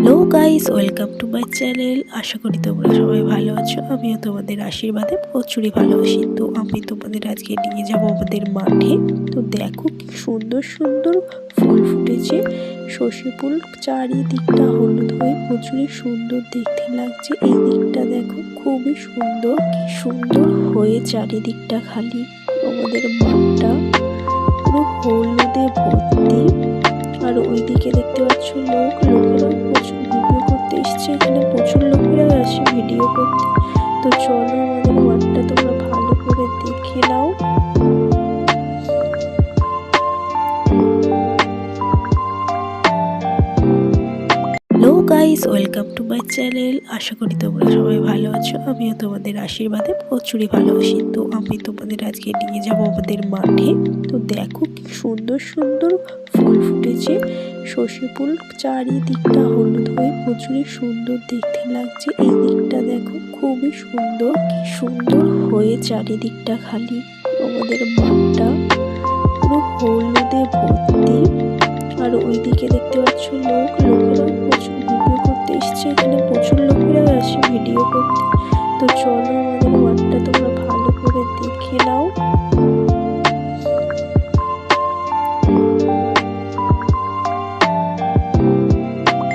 Hello guys, welcome to my channel. আশা করি তোমরা সবাই ভালো আছো। আমিও তোমাদের আশীর্বাদে প্রচুরই ভালোবাসি। তো আমি তোমাদের আজকে নিয়ে যাবো আমাদের মাঠে। তো দেখো কি সুন্দর সুন্দর ফুল ফুটেছে। সর্ষে ফুল চারিদিকটা হলুদ হয়ে প্রচুরই সুন্দর দেখতে লাগছে। এই দিকটা দেখো খুবই সুন্দর, কি সুন্দর হয়ে চারিদিকটা খালি আমাদের মাঠটা পুরো হলুদে ভর্তি। আর ওইদিকে দেখতে পাচ্ছ লোকেরা প্রচুর ভিডিও করতে এসছে। এখানে প্রচুর লোকেরা আসে ভিডিও করতে। তো চলো আমাদের মাঠটা তোমরা ভালো করে দেখে নাও। Hello guys, welcome to my channel. আশা করি তোমরা সবাই ভালো আছো। আমিও তোমাদের আশীর্বাদে প্রচুরই ভালোবাসি। তো আমি তোমাদের আজকে নিয়ে যাবো আমাদের মাঠে। তো দেখো কি সুন্দর সুন্দর ফুল ফুটেছে। সর্ষে ফুল চারিদিকটা হলুদ হয়ে প্রচুরই সুন্দর দেখতে লাগছে। এই দিকটা দেখো খুবই সুন্দর, কি সুন্দর হয়ে চারিদিকটা খালি আমাদের মাঠটা পুরো হলুদে ভর্তি। আর ওইদিকে দেখতে পাচ্ছ লোকেরা প্রচুর ভিডিও করতে এসছে। এখানে প্রচুর লোকেরা আসে ভিডিও করতে। তো চলো আমাদের মাঠটা তোমরা ভালো করে দেখে নাও।